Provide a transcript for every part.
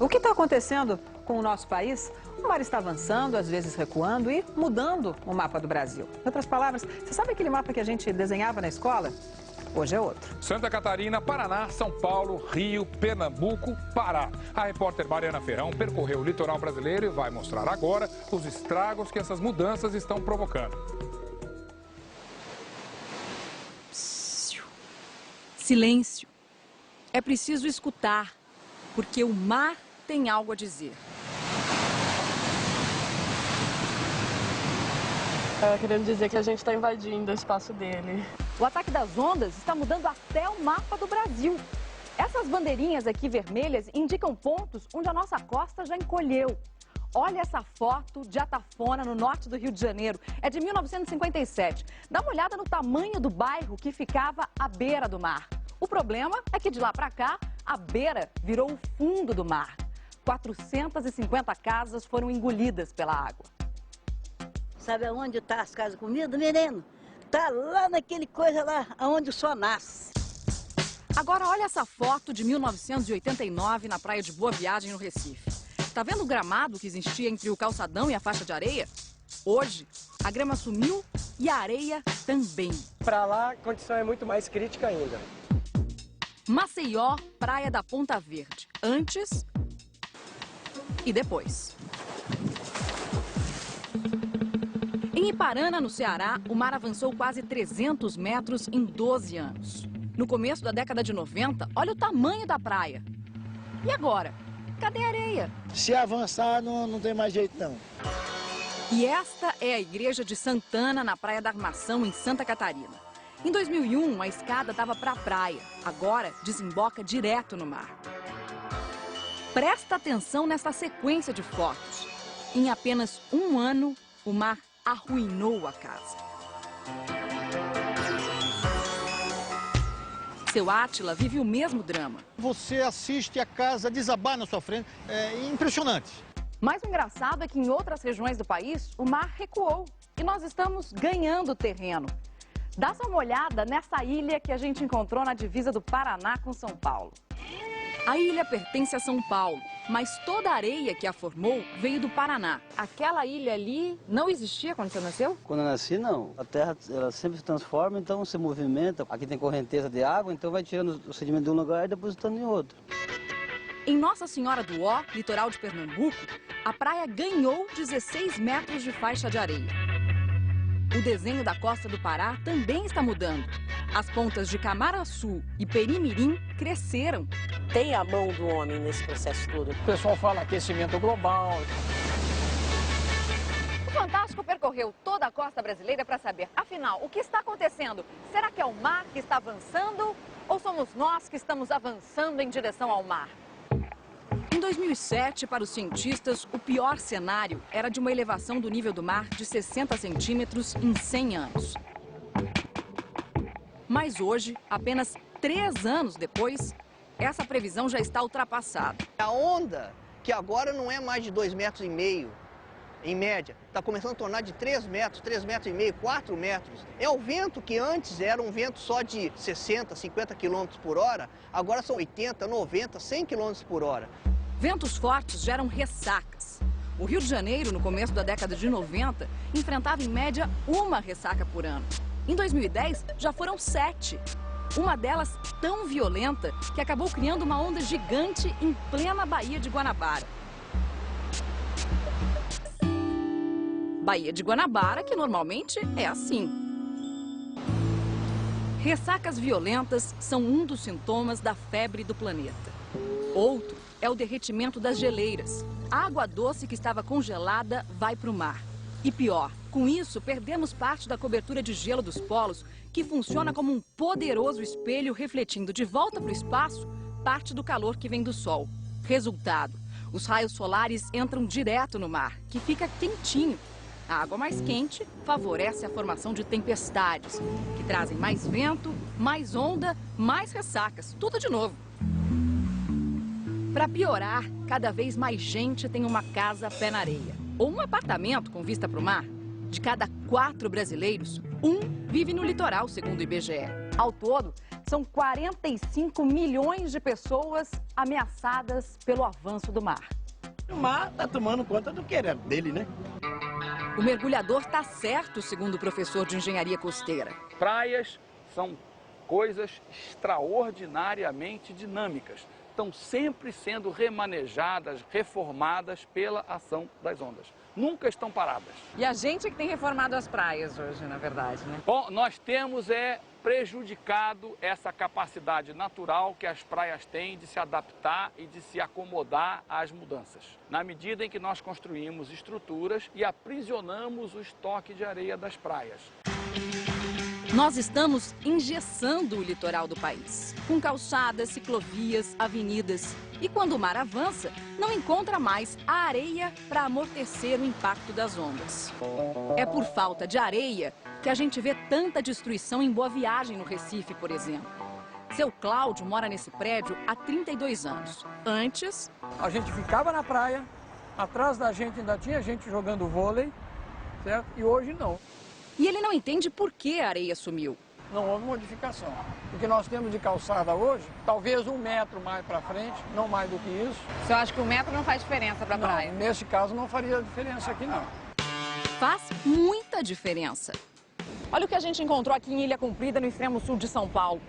O que está acontecendo com o nosso país? O mar está avançando, às vezes recuando e mudando o mapa do Brasil. Em outras palavras, você sabe aquele mapa que a gente desenhava na escola? Hoje é outro. Santa Catarina, Paraná, São Paulo, Rio, Pernambuco, Pará. A repórter Mariana Ferrão percorreu o litoral brasileiro e vai mostrar agora os estragos que essas mudanças estão provocando. Silêncio. É preciso escutar, porque o mar tem algo a dizer. Querendo dizer que a gente está invadindo o espaço dele. O ataque das ondas está mudando até o mapa do Brasil. Essas bandeirinhas aqui vermelhas indicam pontos onde a nossa costa já encolheu. Olha essa foto de Atafona, no norte do Rio de Janeiro. É de 1957. Dá uma olhada no tamanho do bairro que ficava à beira do mar. O problema é que de lá para cá, a beira virou o fundo do mar. 450 casas foram engolidas pela água. Sabe aonde está as casas comidas, menino? Tá lá naquele coisa lá, onde o sol nasce. Agora olha essa foto de 1989 na praia de Boa Viagem, no Recife. Tá vendo o gramado que existia entre o calçadão e a faixa de areia? Hoje, a grama sumiu e a areia também. Para lá, a condição é muito mais crítica ainda. Maceió, praia da Ponta Verde. Antes e depois. Em Iparana, no Ceará, o mar avançou quase 300 metros em 12 anos. No começo da década de 90, olha o tamanho da praia. E agora? Cadê a areia? Se avançar, não tem mais jeito, não. E esta é a igreja de Santana, na Praia da Armação, em Santa Catarina. Em 2001, a escada dava para a praia. Agora, desemboca direto no mar. Presta atenção nessa sequência de fotos. Em apenas um ano, o mar arruinou a casa. Seu Átila vive o mesmo drama. Você assiste a casa desabar na sua frente, é impressionante. Mas o engraçado é que em outras regiões do país, o mar recuou e nós estamos ganhando terreno. Dá só uma olhada nessa ilha que a gente encontrou na divisa do Paraná com São Paulo. A ilha pertence a São Paulo, mas toda a areia que a formou veio do Paraná. Aquela ilha ali não existia quando você nasceu? Quando eu nasci, não. A terra ela sempre se transforma, então se movimenta. Aqui tem correnteza de água, então vai tirando o sedimento de um lugar e depositando em outro. Em Nossa Senhora do Ó, litoral de Pernambuco, a praia ganhou 16 metros de faixa de areia. O desenho da costa do Pará também está mudando. As pontas de Camaraçu e Perimirim cresceram. Tem a mão do homem nesse processo todo. O pessoal fala aquecimento global. O Fantástico percorreu toda a costa brasileira para saber, afinal, o que está acontecendo? Será que é o mar que está avançando ou somos nós que estamos avançando em direção ao mar? Em 2007, para os cientistas, o pior cenário era de uma elevação do nível do mar de 60 centímetros em 100 anos. Mas hoje, apenas 3 anos depois, essa previsão já está ultrapassada. A onda, que agora não é mais de 2,5 metros, em média, está começando a tornar de 3 metros, 3,5 metros, 4 metros. É o vento que antes era um vento só de 60, 50 km por hora, agora são 80, 90, 100 km por hora. Ventos fortes geram ressacas. O Rio de Janeiro, no começo da década de 90, enfrentava em média uma ressaca por ano. Em 2010, já foram 7. Uma delas tão violenta que acabou criando uma onda gigante em plena Baía de Guanabara. Baía de Guanabara, que normalmente é assim. Ressacas violentas são um dos sintomas da febre do planeta. Outro é o derretimento das geleiras. A água doce que estava congelada vai para o mar. E pior, com isso perdemos parte da cobertura de gelo dos polos, que funciona como um poderoso espelho refletindo de volta para o espaço parte do calor que vem do sol. Resultado, os raios solares entram direto no mar, que fica quentinho. A água mais quente favorece a formação de tempestades, que trazem mais vento, mais onda, mais ressacas, tudo de novo. Para piorar, cada vez mais gente tem uma casa pé na areia, ou um apartamento com vista para o mar. De cada 4 brasileiros, 1 vive no litoral, segundo o IBGE. Ao todo, São 45 milhões de pessoas ameaçadas pelo avanço do mar. O mar está tomando conta do que era dele, né? O mergulhador está certo, segundo o professor de engenharia costeira. Praias são coisas extraordinariamente dinâmicas. Estão sempre sendo remanejadas, reformadas pela ação das ondas. Nunca estão paradas. E a gente que tem reformado as praias hoje, na verdade, né? Bom, nós temos prejudicado essa capacidade natural que as praias têm de se adaptar e de se acomodar às mudanças. Na medida em que nós construímos estruturas e aprisionamos o estoque de areia das praias. Nós estamos engessando o litoral do país, com calçadas, ciclovias, avenidas. E quando o mar avança, não encontra mais a areia para amortecer o impacto das ondas. É por falta de areia que a gente vê tanta destruição em Boa Viagem, no Recife, por exemplo. Seu Cláudio mora nesse prédio há 32 anos. Antes, a gente ficava na praia, atrás da gente ainda tinha gente jogando vôlei, certo? E hoje não. E ele não entende por que a areia sumiu. Não houve modificação. O que nós temos de calçada hoje, talvez 1 metro mais para frente, não mais do que isso. Você acha que 1 metro não faz diferença para a praia? Nesse caso não faria diferença aqui não. Faz muita diferença. Olha o que a gente encontrou aqui em Ilha Comprida, no extremo sul de São Paulo.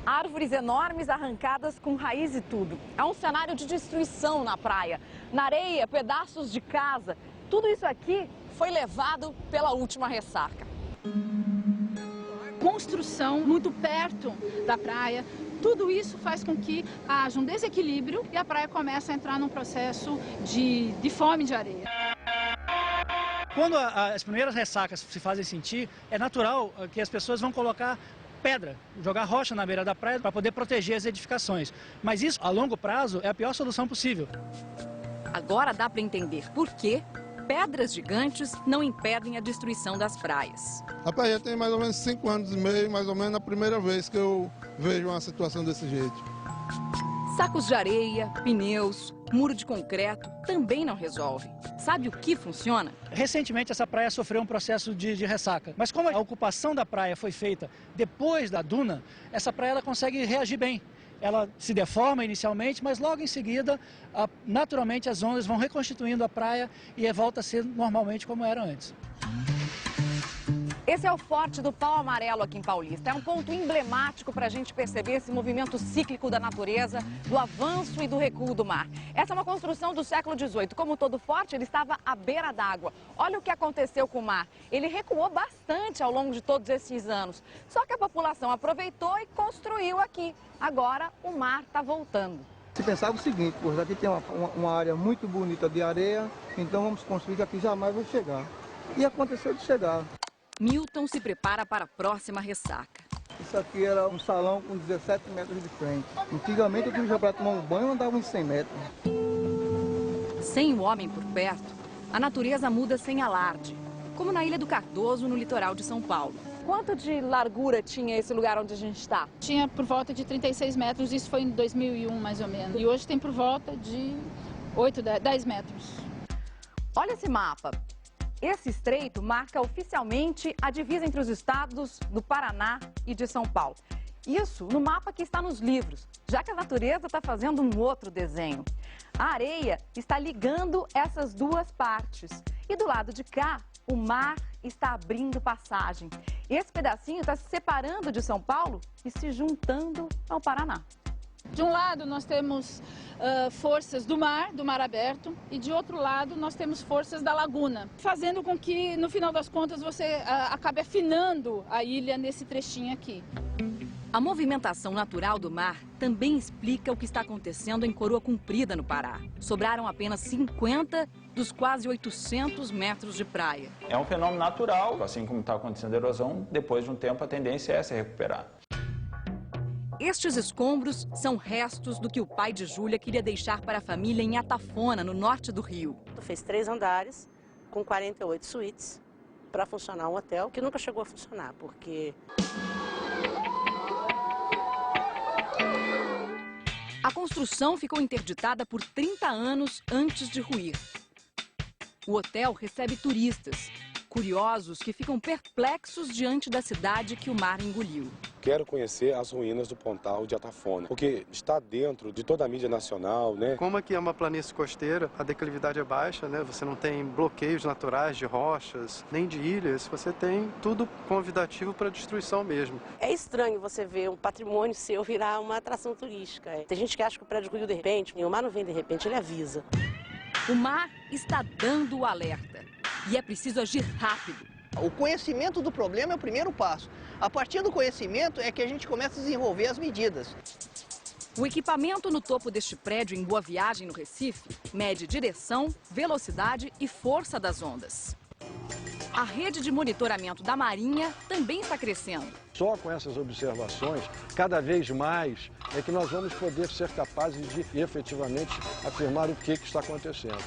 Árvores enormes arrancadas com raiz e tudo. É um cenário de destruição na praia. Na areia, pedaços de casa. Tudo isso aqui foi levado pela última ressaca. Construção muito perto da praia, tudo isso faz com que haja um desequilíbrio e a praia começa a entrar num processo de fome de areia. Quando as primeiras ressacas se fazem sentir, é natural que as pessoas vão colocar pedra, jogar rocha na beira da praia para poder proteger as edificações. Mas isso, a longo prazo, é a pior solução possível. Agora dá para entender por que pedras gigantes não impedem a destruição das praias. A praia tem mais ou menos 5 anos e meio, mais ou menos a primeira vez que eu vejo uma situação desse jeito. Sacos de areia, pneus, muro de concreto também não resolve. Sabe o que funciona? Recentemente essa praia sofreu um processo de ressaca, mas como a ocupação da praia foi feita depois da duna, essa praia ela consegue reagir bem. Ela se deforma inicialmente, mas logo em seguida, naturalmente as ondas vão reconstituindo a praia e volta a ser normalmente como era antes. Esse é o Forte do Pau Amarelo aqui em Paulista. É um ponto emblemático para a gente perceber esse movimento cíclico da natureza, do avanço e do recuo do mar. Essa é uma construção do século XVIII. Como todo forte, ele estava à beira d'água. Olha o que aconteceu com o mar. Ele recuou bastante ao longo de todos esses anos. Só que a população aproveitou e construiu aqui. Agora o mar está voltando. Se pensava o seguinte, pois aqui tem uma área muito bonita de areia, então vamos construir que aqui jamais vai chegar. E aconteceu de chegar. Milton se prepara para a próxima ressaca. Isso aqui era um salão com 17 metros de frente. Antigamente, eu já para tomar um banho andava uns 100 metros. Sem o homem por perto, a natureza muda sem alarde, como na Ilha do Cardoso, no litoral de São Paulo. Quanto de largura tinha esse lugar onde a gente está? Tinha por volta de 36 metros, isso foi em 2001 mais ou menos. E hoje tem por volta de 8, 10 metros. Olha esse mapa. Esse estreito marca oficialmente a divisa entre os estados do Paraná e de São Paulo. Isso no mapa que está nos livros, já que a natureza está fazendo um outro desenho. A areia está ligando essas duas partes. E do lado de cá, o mar está abrindo passagem. Esse pedacinho está se separando de São Paulo e se juntando ao Paraná. De um lado nós temos forças do mar aberto, e de outro lado nós temos forças da laguna, fazendo com que no final das contas você acabe afinando a ilha nesse trechinho aqui. A movimentação natural do mar também explica o que está acontecendo em Coroa Comprida, no Pará. Sobraram apenas 50 dos quase 800 metros de praia. É um fenômeno natural, assim como está acontecendo a erosão, depois de um tempo a tendência é se recuperar. Estes escombros são restos do que o pai de Júlia queria deixar para a família em Atafona, no norte do Rio. Fez 3 andares com 48 suítes para funcionar um hotel que nunca chegou a funcionar, porque... A construção ficou interditada por 30 anos antes de ruir. O hotel recebe turistas, curiosos que ficam perplexos diante da cidade que o mar engoliu. quero conhecer as ruínas do Pontal de Atafona, porque está dentro de toda a mídia nacional, né? Como aqui é uma planície costeira, a declividade é baixa, né? Você não tem bloqueios naturais de rochas, nem de ilhas, você tem tudo convidativo para destruição mesmo. É estranho você ver um patrimônio seu virar uma atração turística. Tem gente que acha que o prédio ruiu de repente, e o mar não vem de repente, ele avisa. O mar está dando o alerta e é preciso agir rápido. O conhecimento do problema é o primeiro passo. A partir do conhecimento é que a gente começa a desenvolver as medidas. O equipamento no topo deste prédio em Boa Viagem, no Recife, mede direção, velocidade e força das ondas. A rede de monitoramento da Marinha também está crescendo. Só com essas observações, cada vez mais, é que nós vamos poder ser capazes de efetivamente afirmar o que está acontecendo.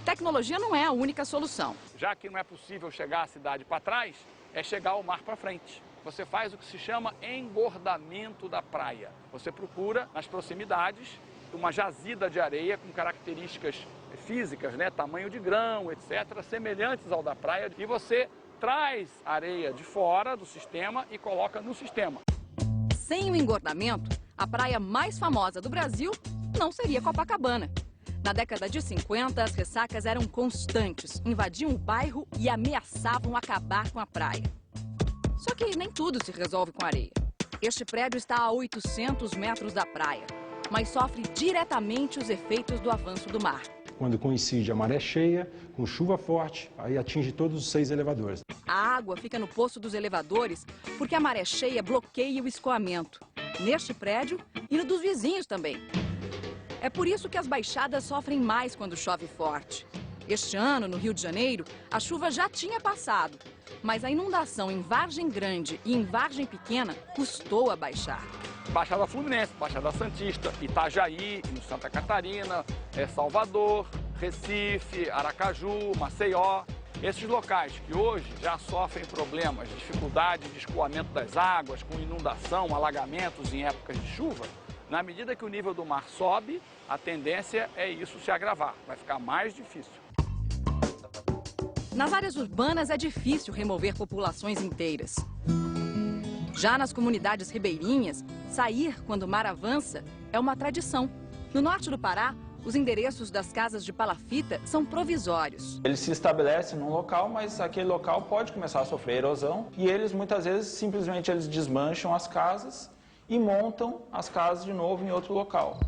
Tecnologia não é a única solução. Já que não é possível chegar à cidade para trás, é chegar ao mar para frente. Você faz o que se chama engordamento da praia. Você procura, nas proximidades, uma jazida de areia com características físicas, né, tamanho de grão, etc., semelhantes ao da praia, e você traz areia de fora do sistema e coloca no sistema. Sem o engordamento, a praia mais famosa do Brasil não seria Copacabana. Na década de 50, as ressacas eram constantes, invadiam o bairro e ameaçavam acabar com a praia. Só que nem tudo se resolve com areia. Este prédio está a 800 metros da praia, mas sofre diretamente os efeitos do avanço do mar. Quando coincide a maré cheia, com chuva forte, aí atinge todos os 6 elevadores. A água fica no poço dos elevadores porque a maré cheia bloqueia o escoamento, neste prédio e no dos vizinhos também. É por isso que as baixadas sofrem mais quando chove forte. Este ano, no Rio de Janeiro, a chuva já tinha passado, mas a inundação em Vargem Grande e em Vargem Pequena custou a baixar. Baixada Fluminense, Baixada Santista, Itajaí, no Santa Catarina, Salvador, Recife, Aracaju, Maceió. Esses locais que hoje já sofrem problemas, dificuldade de escoamento das águas, com inundação, alagamentos em épocas de chuva, na medida que o nível do mar sobe, a tendência é isso se agravar, vai ficar mais difícil. Nas áreas urbanas é difícil remover populações inteiras. Já nas comunidades ribeirinhas, sair quando o mar avança é uma tradição. No norte do Pará, os endereços das casas de palafita são provisórios. Eles se estabelecem num local, mas aquele local pode começar a sofrer erosão e eles muitas vezes simplesmente desmancham as casas e montam as casas de novo em outro local.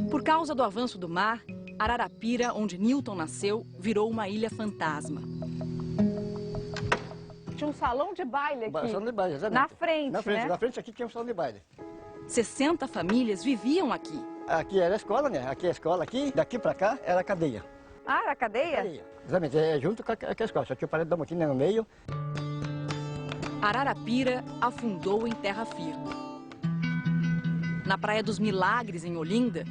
Por causa do avanço do mar, Ararapira, onde Newton nasceu, virou uma ilha fantasma. Tinha um salão de baile aqui. Salão de baile, exatamente. Na frente, né? Na frente aqui tinha um salão de baile. 60 famílias viviam aqui. Aqui era a escola, né? Aqui é a escola, aqui, daqui pra cá era a cadeia. Ah, era a cadeia? Cadeia. Exatamente, é junto com a escola, só tinha o parede da motina no meio. Ararapira afundou em terra firme. Na Praia dos Milagres, em Olinda,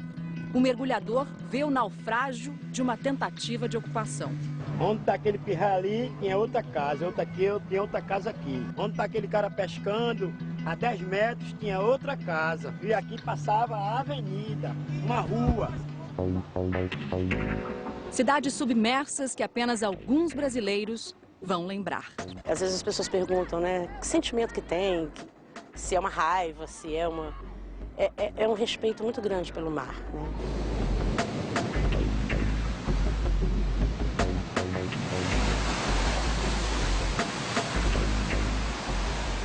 o mergulhador vê o naufrágio de uma tentativa de ocupação. Onde está aquele pirra ali, tinha outra casa. Outra aqui, tinha outra casa aqui. Onde está aquele cara pescando, a 10 metros tinha outra casa. E aqui passava a avenida, uma rua. Cidades submersas que apenas alguns brasileiros vão lembrar. Às vezes as pessoas perguntam, né, que sentimento que tem, se é uma raiva, se é uma... É um respeito muito grande pelo mar, né?